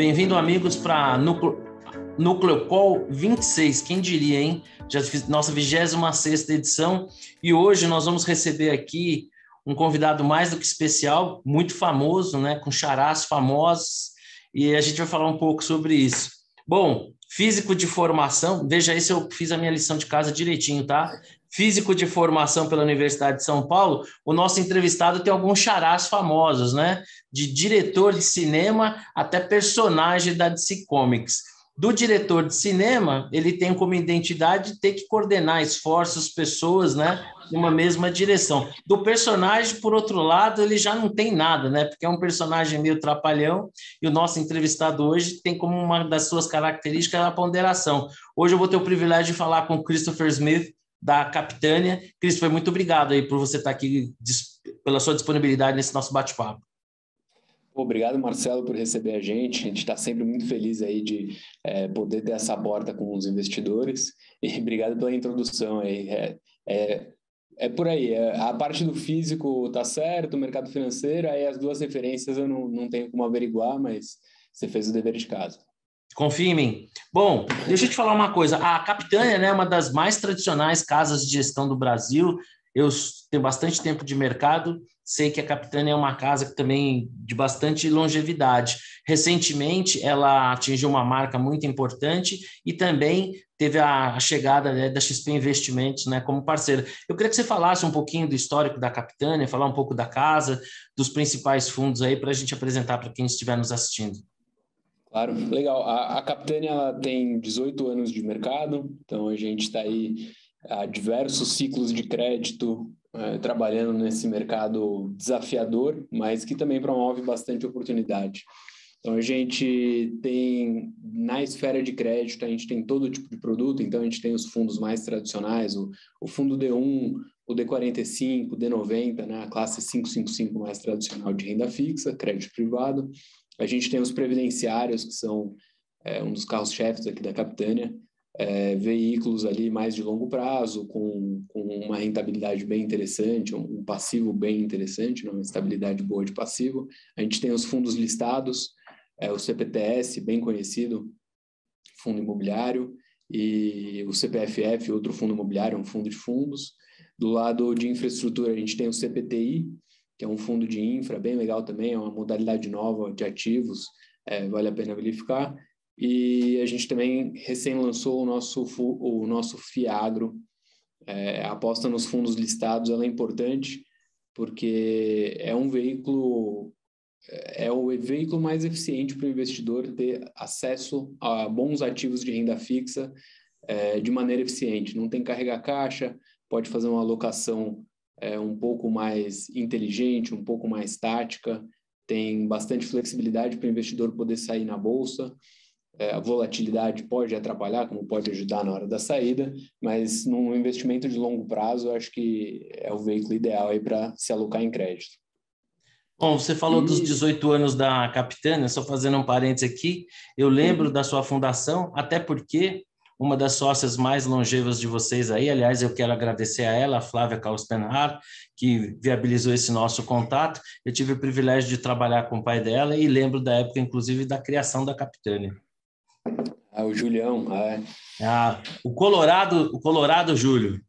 Bem-vindo, amigos, para Núcleo Call 26. Quem diria, hein? Já fiz nossa 26ª edição e hoje nós vamos receber aqui um convidado mais do que especial, muito famoso, né? Com charás famosos, e a gente vai falar um pouco sobre isso. Bom, físico de formação, veja aí se eu fiz a minha lição de casa direitinho, tá? Físico de formação pela Universidade de São Paulo, o nosso entrevistado tem alguns charás famosos, né? De diretor de cinema até personagem da DC Comics. Do diretor de cinema, ele tem como identidade ter que coordenar esforços, pessoas, né, numa mesma direção. Do personagem, por outro lado, ele já não tem nada, né, porque é um personagem meio trapalhão, e o nosso entrevistado hoje tem como uma das suas características a ponderação. Hoje eu vou ter o privilégio de falar com o Christopher Smith, da Capitânia. Christopher, muito obrigado aí por você estar aqui, pela sua disponibilidade nesse nosso bate-papo. Obrigado, Marcelo, por receber a gente. A gente está sempre muito feliz aí de poder ter essa porta com os investidores. E obrigado pela introdução aí. É por aí. A parte do físico está certo, o mercado financeiro, aí as duas referências eu não tenho como averiguar, mas você fez o dever de casa. Confia em mim. Bom, deixa eu te falar uma coisa. A Capitânia, né, é uma das mais tradicionais casas de gestão do Brasil. Eu tenho bastante tempo de mercado, sei que a Capitânia é uma casa que também de bastante longevidade. Recentemente, ela atingiu uma marca muito importante e também teve a chegada, né, da XP Investimentos, né, como parceira. Eu queria que você falasse um pouquinho do histórico da Capitânia, falar um pouco da casa, dos principais fundos aí para a gente apresentar para quem estiver nos assistindo. Claro, legal. A Capitânia ela tem 18 anos de mercado, então a gente está aí há diversos ciclos de crédito, trabalhando nesse mercado desafiador, mas que também promove bastante oportunidade. Então a gente tem, na esfera de crédito, a gente tem todo tipo de produto, então a gente tem os fundos mais tradicionais, o fundo D1, o D45, o D90, né, a classe 555 mais tradicional de renda fixa, crédito privado. A gente tem os previdenciários, que são um dos carros-chefes aqui da Capitânia, veículos ali mais de longo prazo, com uma rentabilidade bem interessante, um passivo bem interessante, uma estabilidade boa de passivo. A gente tem os fundos listados, o CPTS, bem conhecido, fundo imobiliário, e o CPFF, outro fundo imobiliário, um fundo de fundos. Do lado de infraestrutura, a gente tem o CPTI, que é um fundo de infra bem legal também, é uma modalidade nova de ativos, vale a pena verificar. E a gente também recém lançou o nosso FIAGRO. A aposta nos fundos listados ela é importante, porque é o veículo mais eficiente para o investidor ter acesso a bons ativos de renda fixa de maneira eficiente. Não tem carregar caixa, pode fazer uma alocação um pouco mais inteligente, um pouco mais tática, tem bastante flexibilidade para o investidor poder sair na bolsa. A volatilidade pode atrapalhar, como pode ajudar na hora da saída, mas num investimento de longo prazo, eu acho que é o veículo ideal aí para se alocar em crédito. Bom, você falou dos 18 anos da Capitânia, só fazendo um parênteses aqui, eu lembro da sua fundação, até porque uma das sócias mais longevas de vocês aí, aliás, eu quero agradecer a ela, a Flávia Kauspenhar, que viabilizou esse nosso contato. Eu tive o privilégio de trabalhar com o pai dela e lembro da época, inclusive, da criação da Capitânia. O Julião, o Colorado Júlio.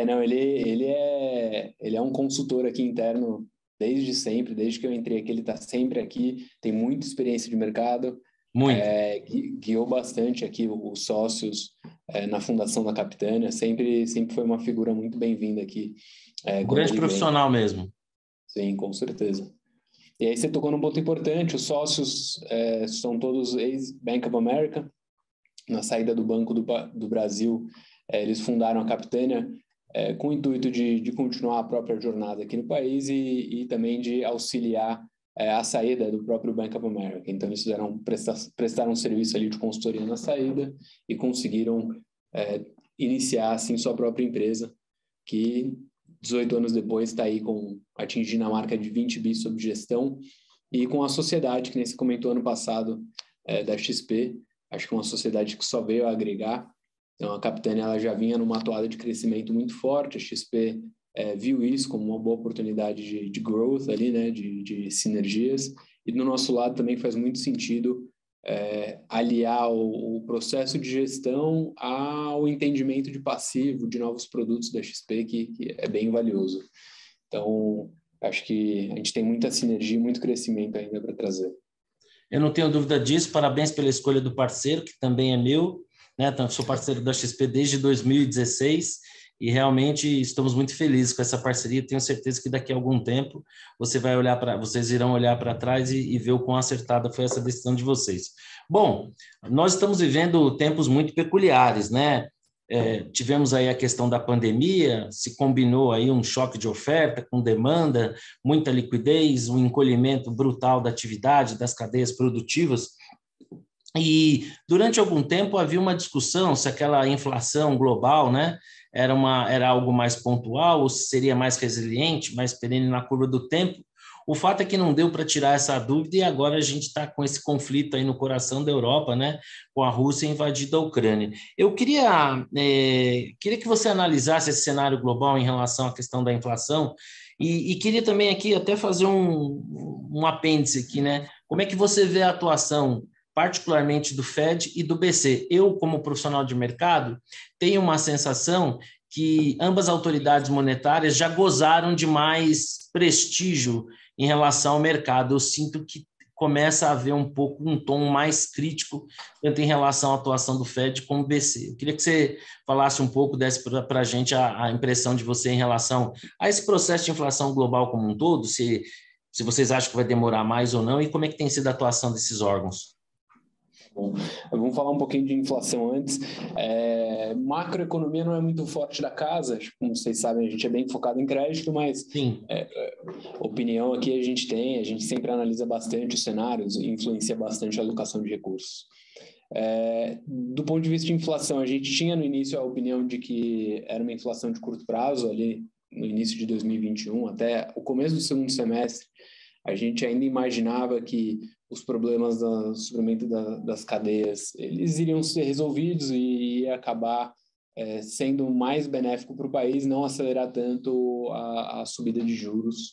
Não, ele é um consultor aqui interno desde sempre, desde que eu entrei aqui, ele está sempre aqui, tem muita experiência de mercado, guiou bastante aqui os sócios na fundação da Capitânia, sempre foi uma figura muito bem-vinda aqui. Um grande profissional mesmo. Sim, com certeza. E aí você tocou num ponto importante, os sócios são todos ex-Bank of America. Na saída do Banco do Brasil, eles fundaram a Capitânia com o intuito de continuar a própria jornada aqui no país e também de auxiliar a saída do próprio Bank of America. Então, eles prestaram um serviço ali de consultoria na saída e conseguiram iniciar, assim, sua própria empresa, que 18 anos depois está aí atingindo a marca de 20 bi sob gestão e com a sociedade, que nem você comentou ano passado, da XP, acho que é uma sociedade que só veio a agregar. Então, a Capitânia ela já vinha numa toada de crescimento muito forte, a XP viu isso como uma boa oportunidade de growth ali, né, de sinergias, e do nosso lado também faz muito sentido aliar o processo de gestão ao entendimento de passivo, de novos produtos da XP, que é bem valioso. Então, acho que a gente tem muita sinergia, muito crescimento ainda para trazer. Eu não tenho dúvida disso, parabéns pela escolha do parceiro, que também é meu, né? Então, sou parceiro da XP desde 2016 e realmente estamos muito felizes com essa parceria. Tenho certeza que daqui a algum tempo vocês irão olhar para trás e ver o quão acertada foi essa decisão de vocês. Bom, nós estamos vivendo tempos muito peculiares, né? Tivemos aí a questão da pandemia, se combinou aí um choque de oferta com demanda, muita liquidez, um encolhimento brutal da atividade, das cadeias produtivas. E durante algum tempo havia uma discussão se aquela inflação global, né, era algo mais pontual ou se seria mais resiliente, mais perene na curva do tempo. O fato é que não deu para tirar essa dúvida e agora a gente está com esse conflito aí no coração da Europa, né, com a Rússia invadindo a Ucrânia. Eu queria que você analisasse esse cenário global em relação à questão da inflação e queria também aqui até fazer um apêndice aqui, né? Como é que você vê a atuação particularmente do Fed e do BC. Eu, como profissional de mercado, tenho uma sensação que ambas autoridades monetárias já gozaram de mais prestígio em relação ao mercado. Eu sinto que começa a haver um tom mais crítico, tanto em relação à atuação do Fed como do BC. Eu queria que você falasse um pouco, desse para a gente a impressão de você em relação a esse processo de inflação global como um todo, se vocês acham que vai demorar mais ou não, e como é que tem sido a atuação desses órgãos. Bom, vamos falar um pouquinho de inflação antes. Macroeconomia não é muito forte da casa, como vocês sabem, a gente é bem focado em crédito, mas opinião aqui a gente sempre analisa bastante os cenários e influencia bastante a alocação de recursos. Do ponto de vista de inflação, a gente tinha no início a opinião de que era uma inflação de curto prazo, ali no início de 2021, até o começo do segundo semestre, a gente ainda imaginava que os problemas do suprimento das cadeias, eles iriam ser resolvidos e ia acabar sendo mais benéfico para o país, não acelerar tanto a subida de juros,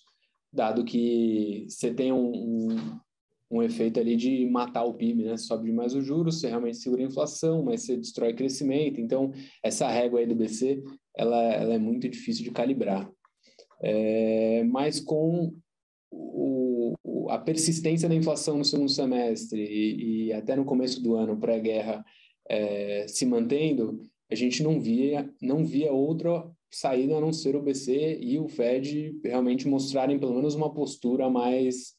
dado que você tem um efeito ali de matar o PIB, né? Sobe demais os juros, você realmente segura a inflação, mas você destrói crescimento. Então, essa régua aí do BC, ela é muito difícil de calibrar. Mas com a persistência da inflação no segundo semestre e até no começo do ano, pré-guerra, se mantendo, a gente não via outra saída a não ser o BC e o Fed realmente mostrarem pelo menos uma postura mais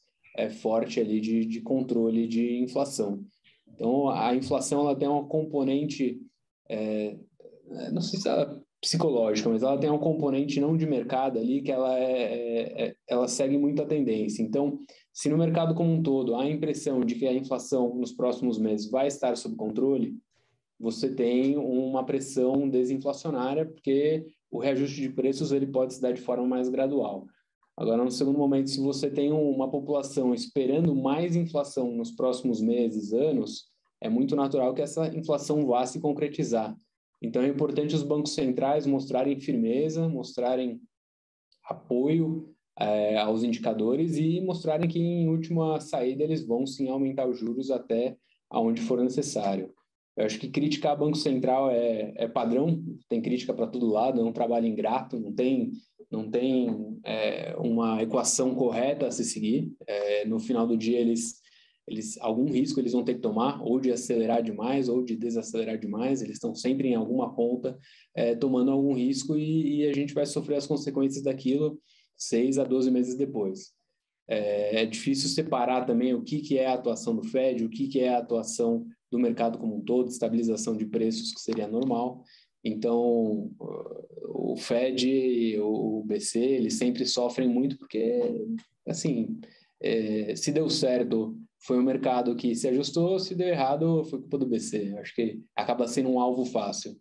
forte ali de controle de inflação. Então, a inflação ela tem uma componente, não sei se ela psicológica, mas ela tem um componente não de mercado ali que ela segue muito a tendência. Então, se no mercado como um todo há a impressão de que a inflação nos próximos meses vai estar sob controle, você tem uma pressão desinflacionária, porque o reajuste de preços ele pode se dar de forma mais gradual. Agora, no segundo momento, se você tem uma população esperando mais inflação nos próximos meses, anos, é muito natural que essa inflação vá se concretizar. Então, é importante os bancos centrais mostrarem firmeza, mostrarem apoio aos indicadores e mostrarem que, em última saída, eles vão sim aumentar os juros até onde for necessário. Eu acho que criticar Banco Central é padrão, tem crítica para todo lado, é um trabalho ingrato, não tem uma equação correta a se seguir. No final do dia, algum risco eles vão ter que tomar, ou de acelerar demais, ou de desacelerar demais, eles estão sempre em alguma ponta tomando algum risco e a gente vai sofrer as consequências daquilo 6 a 12 meses depois. É difícil separar também o que é a atuação do Fed, o que é a atuação do mercado como um todo, estabilização de preços, que seria normal. Então, o Fed e o BC, eles sempre sofrem muito porque, assim, se deu certo, foi um mercado que se ajustou, se deu errado, foi culpa do BC. Acho que acaba sendo um alvo fácil.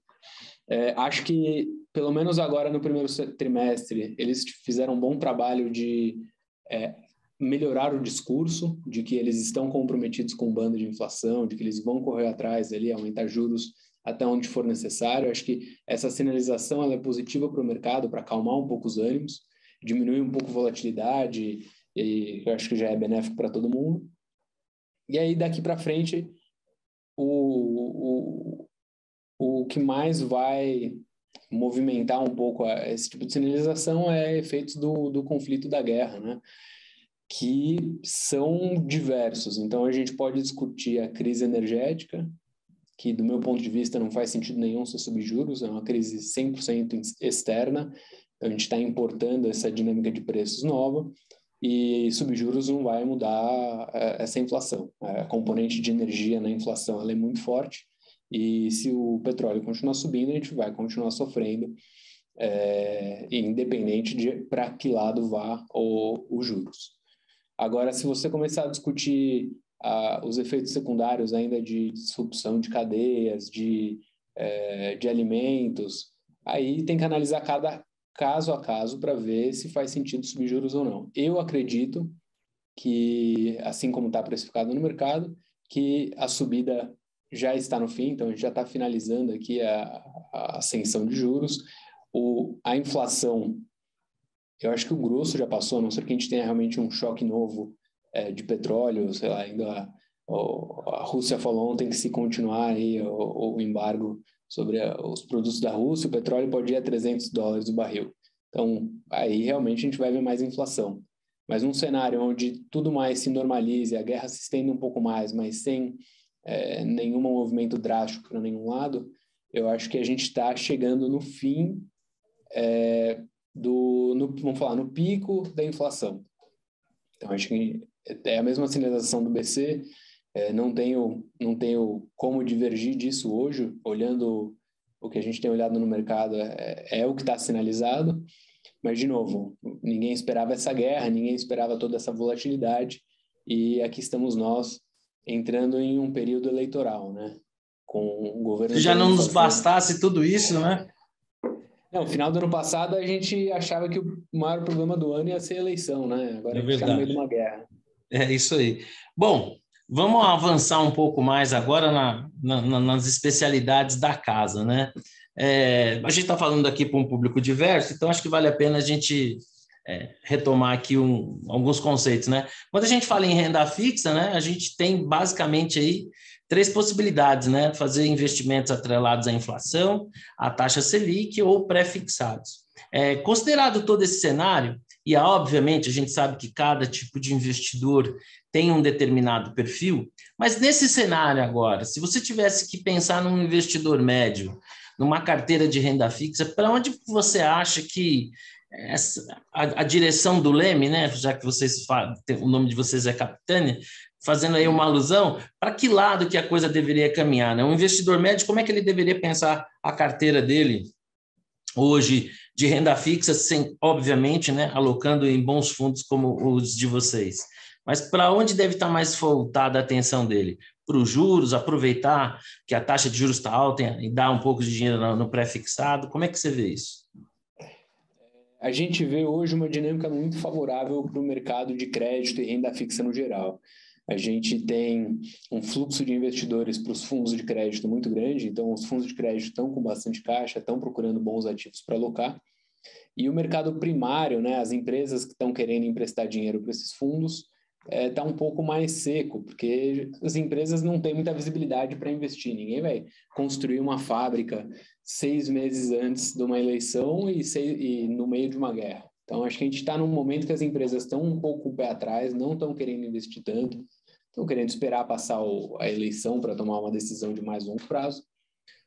Acho que, pelo menos agora no primeiro trimestre, eles fizeram um bom trabalho de melhorar o discurso, de que eles estão comprometidos com o bando de inflação, de que eles vão correr atrás ali, aumentar juros até onde for necessário. Acho que essa sinalização ela é positiva para o mercado, para acalmar um pouco os ânimos, diminuir um pouco a volatilidade, e eu acho que já é benéfico para todo mundo. E aí, daqui para frente, o que mais vai movimentar um pouco esse tipo de sinalização é efeitos do conflito da guerra, né? Que são diversos. Então, a gente pode discutir a crise energética, que, do meu ponto de vista, não faz sentido nenhum ser sobre juros, é uma crise 100% externa. Então, a gente está importando essa dinâmica de preços nova, e subjuros não vai mudar essa inflação. A componente de energia na inflação ela é muito forte, e se o petróleo continuar subindo, a gente vai continuar sofrendo, independente de para que lado vá os juros. Agora, se você começar a discutir os efeitos secundários ainda de disrupção de cadeias, de alimentos, aí tem que analisar cada caso a caso para ver se faz sentido subir juros ou não. Eu acredito que, assim como está precificado no mercado, que a subida já está no fim, então a gente já está finalizando aqui a ascensão de juros. A inflação, eu acho que o grosso já passou, a não ser que a gente tenha realmente um choque novo de petróleo, sei lá, ainda a Rússia falou ontem que se continuar aí o embargo sobre os produtos da Rússia, o petróleo pode ir a $300 o barril. Então, aí realmente a gente vai ver mais inflação. Mas num cenário onde tudo mais se normalize, a guerra se estenda um pouco mais, mas sem nenhum movimento drástico para nenhum lado, eu acho que a gente está chegando no fim vamos falar, no pico da inflação. Então, acho que é a mesma sinalização do BC, não tenho como divergir disso hoje, olhando o que a gente tem olhado no mercado, é o que está sinalizado, mas, de novo, ninguém esperava essa guerra, ninguém esperava toda essa volatilidade, e aqui estamos nós, entrando em um período eleitoral, né? Com o governo... Se já não nos bastasse tudo isso, né? Não, no final do ano passado a gente achava que o maior problema do ano ia ser a eleição, né? Agora a gente está no meio de uma guerra. É isso aí. Bom, vamos avançar um pouco mais agora nas especialidades da casa, né? A gente está falando aqui para um público diverso, então acho que vale a pena a gente retomar aqui alguns conceitos, né? Quando a gente fala em renda fixa, né, a gente tem basicamente aí 3 possibilidades, né? Fazer investimentos atrelados à inflação, à taxa Selic ou pré-fixados. Considerado todo esse cenário, e obviamente a gente sabe que cada tipo de investidor tem um determinado perfil, mas nesse cenário agora, se você tivesse que pensar num investidor médio, numa carteira de renda fixa, para onde você acha que a direção do Leme, né, já que vocês o nome de vocês é Capitânia, fazendo aí uma alusão, para que lado que a coisa deveria caminhar, né? Um investidor médio, como é que ele deveria pensar a carteira dele hoje de renda fixa, sem, obviamente, né, alocando em bons fundos como os de vocês? Mas para onde deve estar mais voltada a atenção dele? Para os juros, aproveitar que a taxa de juros está alta e dar um pouco de dinheiro no pré-fixado? Como é que você vê isso? A gente vê hoje uma dinâmica muito favorável para o mercado de crédito e renda fixa no geral. A gente tem um fluxo de investidores para os fundos de crédito muito grande, então os fundos de crédito estão com bastante caixa, estão procurando bons ativos para alocar. E o mercado primário, né, as empresas que estão querendo emprestar dinheiro para esses fundos, está um pouco mais seco, porque as empresas não têm muita visibilidade para investir. Ninguém vai construir uma fábrica 6 meses antes de uma eleição e no meio de uma guerra. Então, acho que a gente está num momento que as empresas estão um pouco o pé atrás, não estão querendo investir tanto, estão querendo esperar passar a eleição para tomar uma decisão de mais longo prazo,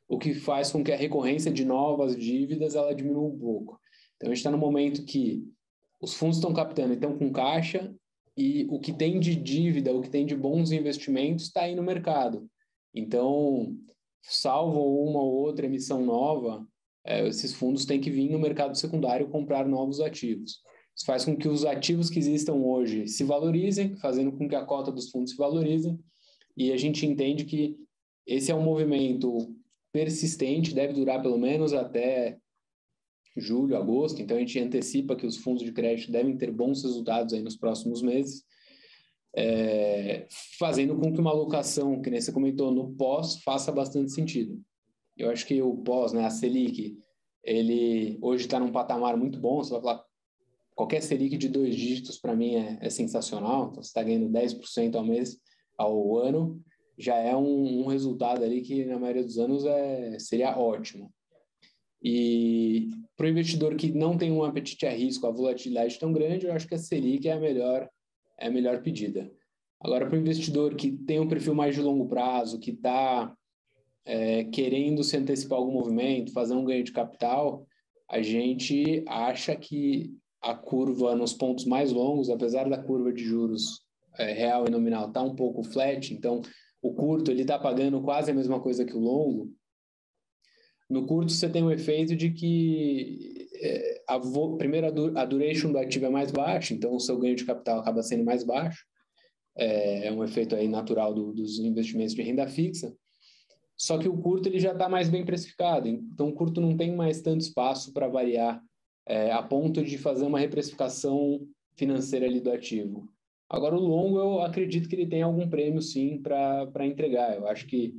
o que faz com que a recorrência de novas dívidas ela diminua um pouco. Então, a gente está num momento que os fundos estão captando, estão com caixa, e o que tem de dívida, o que tem de bons investimentos está aí no mercado. Então, salvo uma ou outra emissão nova, esses fundos têm que vir no mercado secundário comprar novos ativos. Isso faz com que os ativos que existam hoje se valorizem, fazendo com que a cota dos fundos se valorize, e a gente entende que esse é um movimento persistente, deve durar pelo menos até julho, agosto, então a gente antecipa que os fundos de crédito devem ter bons resultados aí nos próximos meses, fazendo com que uma alocação, que nem você comentou, no pós, faça bastante sentido. Eu acho que o pós, né, a Selic, ele hoje está num patamar muito bom, você vai falar qualquer Selic de 2 dígitos para mim é sensacional. Então, você está ganhando 10% ao mês, ao ano, já é um resultado ali que na maioria dos anos seria ótimo. E para o investidor que não tem um apetite a risco, a volatilidade tão grande, eu acho que a Selic é a melhor pedida. Agora, para o investidor que tem um perfil mais de longo prazo, que está querendo se antecipar algum movimento, fazer um ganho de capital, a gente acha que a curva nos pontos mais longos, apesar da curva de juros real e nominal estar um pouco flat, então o curto ele está pagando quase a mesma coisa que o longo. No curto você tem um efeito de que primeiro a duration do ativo é mais baixa, então o seu ganho de capital acaba sendo mais baixo. É um efeito aí natural dos investimentos de renda fixa. Só que o curto ele já está mais bem precificado, então o curto não tem mais tanto espaço para variar a ponto de fazer uma reprecificação financeira ali do ativo. Agora o longo eu acredito que ele tem algum prêmio sim para entregar. Eu acho que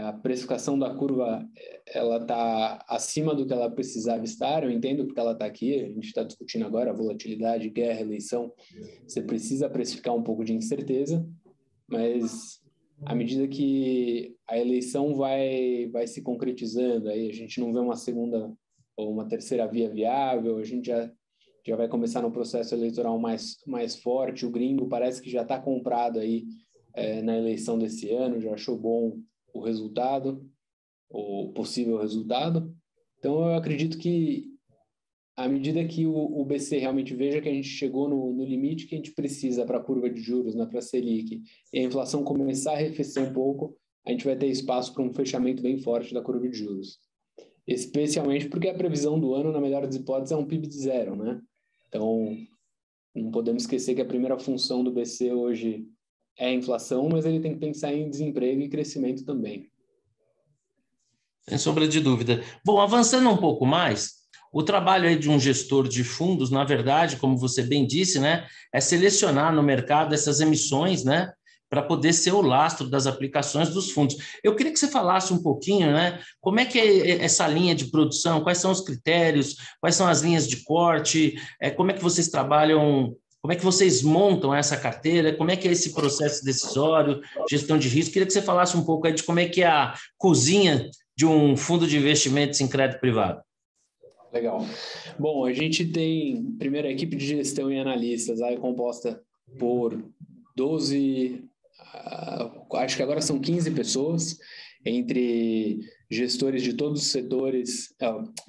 a precificação da curva ela está acima do que ela precisava estar. Eu entendo porque ela está aqui. A gente está discutindo agora volatilidade, guerra, eleição. Você precisa precificar um pouco de incerteza, mas à medida que a eleição vai se concretizando, aí a gente não vê uma segunda ou uma terceira via viável, a gente já vai começar no processo eleitoral mais forte. O gringo parece que já está comprado aí na eleição desse ano, já achou bom o resultado, o possível resultado. Então, eu acredito que à medida que o BC realmente veja que a gente chegou no limite que a gente precisa para a curva de juros, para a Selic, e a inflação começar a arrefecer um pouco, a gente vai ter espaço para um fechamento bem forte da curva de juros. Especialmente porque a previsão do ano, na melhor das hipóteses, é um PIB de 0, né? Então, não podemos esquecer que a primeira função do BC hoje é a inflação, mas ele tem que pensar em desemprego e crescimento também. Sem sombra de dúvida. Bom, avançando um pouco mais, o trabalho aí de um gestor de fundos, na verdade, como você bem disse, né, é selecionar no mercado essas emissões, né, para poder ser o lastro das aplicações dos fundos. Eu queria que você falasse um pouquinho, né, como é que é essa linha de produção, quais são os critérios, quais são as linhas de corte, como é que vocês trabalham, como é que vocês montam essa carteira, como é que é esse processo decisório, gestão de risco. Queria que você falasse um pouco aí de como é que é a cozinha de um fundo de investimentos em crédito privado. Legal. Bom, a gente tem, primeiro, a equipe de gestão e analistas, aí composta por 12, acho que agora são 15 pessoas, entre gestores de todos os setores,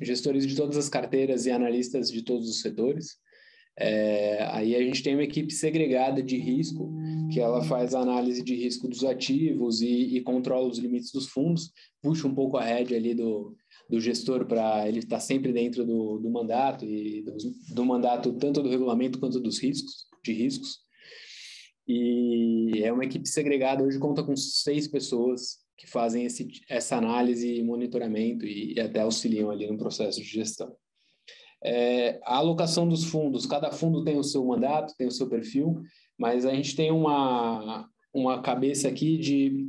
gestores de todas as carteiras e analistas de todos os setores. Aí a gente tem uma equipe segregada de risco, que ela faz a análise de risco dos ativos e controla os limites dos fundos, puxa um pouco a rédea ali do gestor para ele estar sempre dentro do mandato e do mandato tanto do regulamento quanto dos riscos. E é uma equipe segregada, hoje conta com 6 pessoas que fazem essa análise e monitoramento e até auxiliam ali no processo de gestão. A alocação dos fundos, cada fundo tem o seu mandato, tem o seu perfil, mas a gente tem uma cabeça aqui de...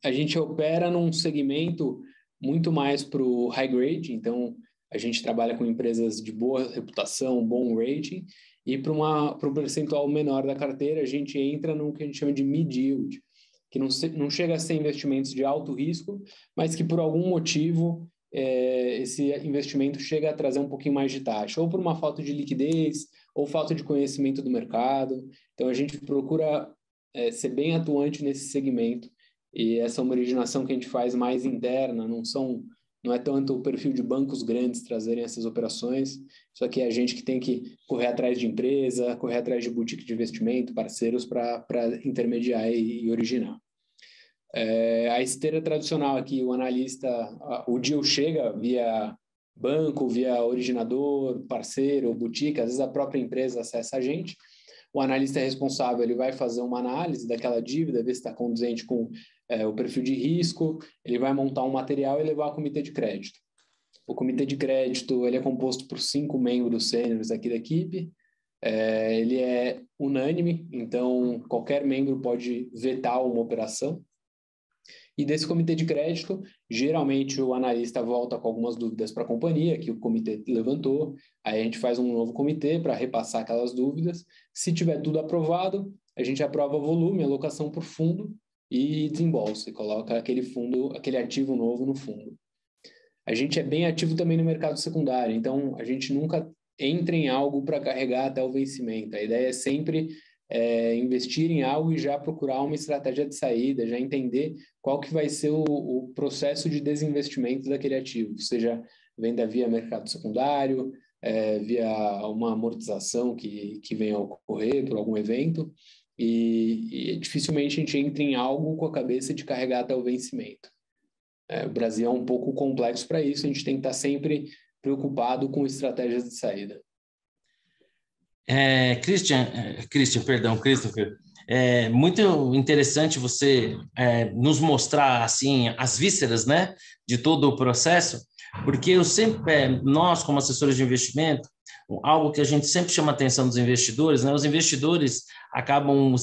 a gente opera num segmento muito mais para o high grade, então a gente trabalha com empresas de boa reputação, bom rating, e para um percentual menor da carteira, a gente entra no que a gente chama de mid yield, que não chega a ser investimentos de alto risco, mas que por algum motivo esse investimento chega a trazer um pouquinho mais de taxa, ou por uma falta de liquidez, ou falta de conhecimento do mercado. Então a gente procura ser bem atuante nesse segmento, e essa é uma originação que a gente faz mais interna, não é tanto o perfil de bancos grandes trazerem essas operações, só que é a gente que tem que correr atrás de empresa, correr atrás de boutique de investimento, parceiros para intermediar e originar. A esteira tradicional aqui, o analista, o deal chega via banco, via originador, parceiro, boutique, às vezes a própria empresa acessa a gente. O analista responsável ele vai fazer uma análise daquela dívida, ver se está condizente com o perfil de risco, ele vai montar um material e levar ao comitê de crédito. O comitê de crédito ele é composto por 5 membros sêniores aqui da equipe, ele é unânime, então qualquer membro pode vetar uma operação, E desse comitê de crédito, geralmente o analista volta com algumas dúvidas para a companhia que o comitê levantou, aí a gente faz um novo comitê para repassar aquelas dúvidas. Se tiver tudo aprovado, a gente aprova o volume, alocação por fundo e desembolsa, e coloca aquele fundo, aquele ativo novo no fundo. A gente é bem ativo também no mercado secundário, então a gente nunca entra em algo para carregar até o vencimento. A ideia é sempre investir em algo e já procurar uma estratégia de saída, já entender qual que vai ser o processo de desinvestimento daquele ativo, seja venda via mercado secundário, via uma amortização que venha a ocorrer por algum evento, e dificilmente a gente entra em algo com a cabeça de carregar até o vencimento. O Brasil é um pouco complexo para isso, a gente tem que estar sempre preocupado com estratégias de saída. Christopher, é muito interessante você nos mostrar assim as vísceras, né, de todo o processo, porque eu sempre, nós como assessores de investimento, algo que a gente sempre chama a atenção dos investidores, né, os investidores acabam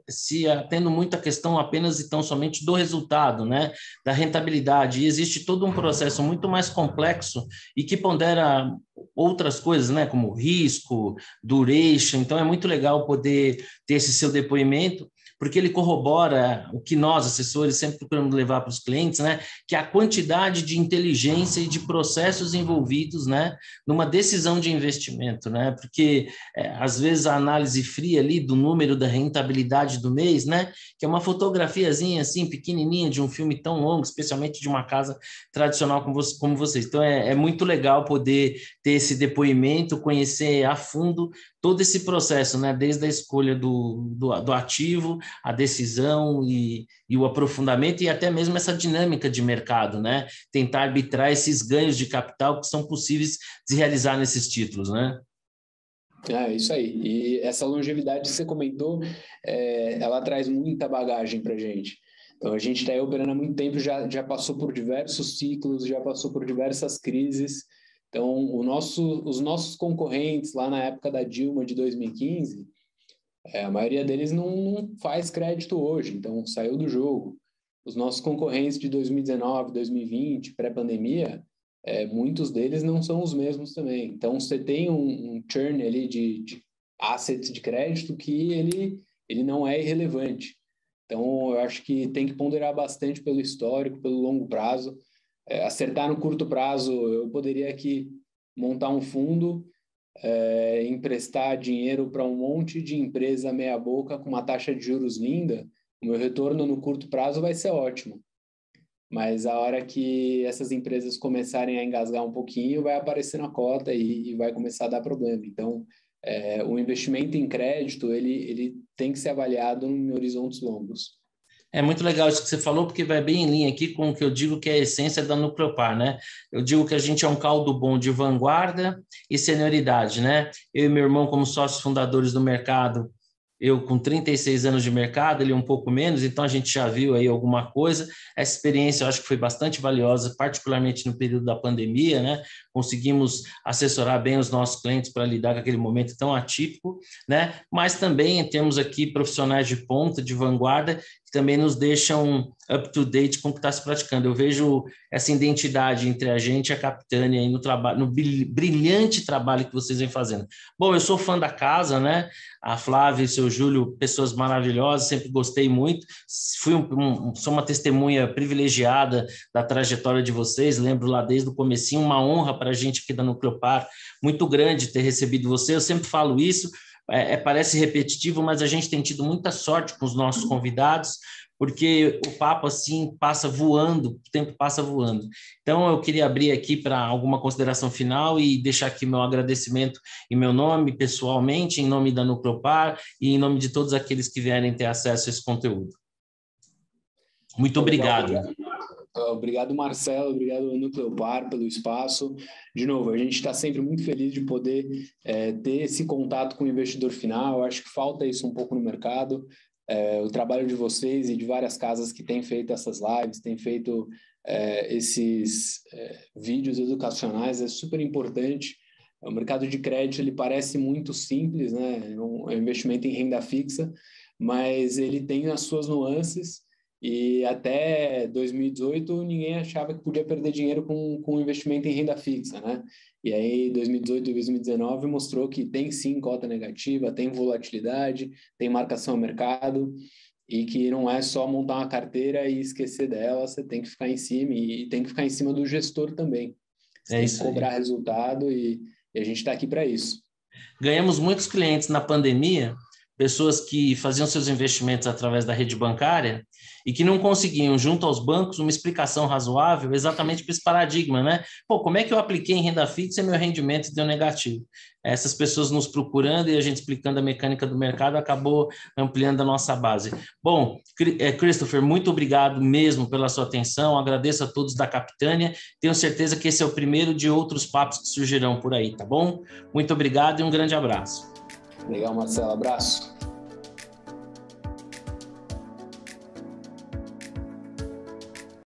se atendo muito à questão apenas e tão somente do resultado, né, da rentabilidade, e existe todo um processo muito mais complexo e que pondera outras coisas, né, como risco, duration. Então é muito legal poder ter esse seu depoimento, porque ele corrobora o que nós, assessores, sempre procuramos levar para os clientes, né, que é a quantidade de inteligência e de processos envolvidos, né, numa decisão de investimento, né, porque às vezes a análise fria ali do número da rentabilidade do mês, né, que é uma fotografiazinha assim, pequenininha de um filme tão longo, especialmente de uma casa tradicional como vocês. Então é muito legal poder ter esse depoimento, conhecer a fundo todo esse processo, né? Desde a escolha do ativo, a decisão e o aprofundamento e até mesmo essa dinâmica de mercado, né? Tentar arbitrar esses ganhos de capital que são possíveis de realizar nesses títulos, né? É isso aí. E essa longevidade que você comentou, ela traz muita bagagem para a gente. Então, a gente está aí operando há muito tempo, já passou por diversos ciclos, já passou por diversas crises. Então, os nossos concorrentes lá na época da Dilma de 2015, a maioria deles não faz crédito hoje, então saiu do jogo. Os nossos concorrentes de 2019, 2020, pré-pandemia, muitos deles não são os mesmos também. Então, você tem um churn ali de assets de crédito que ele não é irrelevante. Então, eu acho que tem que ponderar bastante pelo histórico, pelo longo prazo. Acertar no curto prazo, eu poderia aqui montar um fundo, emprestar dinheiro para um monte de empresa meia boca com uma taxa de juros linda, o meu retorno no curto prazo vai ser ótimo. Mas a hora que essas empresas começarem a engasgar um pouquinho, vai aparecer na cota e vai começar a dar problema. Então, o investimento em crédito, ele tem que ser avaliado em horizontes longos. É muito legal isso que você falou, porque vai bem em linha aqui com o que eu digo que é a essência da Nucleopar, né? Eu digo que a gente é um caldo bom de vanguarda e senioridade, né? Eu e meu irmão, como sócios fundadores do mercado, eu com 36 anos de mercado, ele um pouco menos, então a gente já viu aí alguma coisa. Essa experiência eu acho que foi bastante valiosa, particularmente no período da pandemia, né? Conseguimos assessorar bem os nossos clientes para lidar com aquele momento tão atípico, né? Mas também temos aqui profissionais de ponta, de vanguarda, que também nos deixam up to date com o que está se praticando. Eu vejo essa identidade entre a gente e a Capitânia aí no trabalho, no brilhante trabalho que vocês vêm fazendo. Bom, eu sou fã da casa, né? A Flávia e o seu Júlio, pessoas maravilhosas, sempre gostei muito. Sou uma testemunha privilegiada da trajetória de vocês, lembro lá desde o comecinho, uma honra para a gente aqui da Nucleopar, muito grande ter recebido você. Eu sempre falo isso, parece repetitivo, mas a gente tem tido muita sorte com os nossos convidados, porque o papo assim passa voando, o tempo passa voando. Então eu queria abrir aqui para alguma consideração final e deixar aqui meu agradecimento em meu nome, pessoalmente, em nome da Nucleopar e em nome de todos aqueles que vierem ter acesso a esse conteúdo. Muito obrigado. Obrigado, Marcelo, obrigado, Nucleopar, pelo espaço. De novo, a gente está sempre muito feliz de poder ter esse contato com o investidor final. Eu acho que falta isso um pouco no mercado. O trabalho de vocês e de várias casas que têm feito essas lives, têm feito esses vídeos educacionais é super importante. O mercado de crédito ele parece muito simples, né? É um investimento em renda fixa, mas ele tem as suas nuances e até 2018 ninguém achava que podia perder dinheiro com investimento em renda fixa, né? E aí 2018 e 2019 mostrou que tem sim cota negativa, tem volatilidade, tem marcação ao mercado, e que não é só montar uma carteira e esquecer dela, você tem que ficar em cima, e tem que ficar em cima do gestor também. Você tem que cobrar resultado, e a gente está aqui para isso. Ganhamos muitos clientes na pandemia, pessoas que faziam seus investimentos através da rede bancária e que não conseguiam, junto aos bancos, uma explicação razoável exatamente para esse paradigma, né? Pô, como é que eu apliquei em renda fixa e meu rendimento deu negativo? Essas pessoas nos procurando e a gente explicando a mecânica do mercado acabou ampliando a nossa base. Bom, Christopher, muito obrigado mesmo pela sua atenção, agradeço a todos da Capitânia, tenho certeza que esse é o primeiro de outros papos que surgirão por aí, tá bom? Muito obrigado e um grande abraço. Legal, Marcelo, abraço.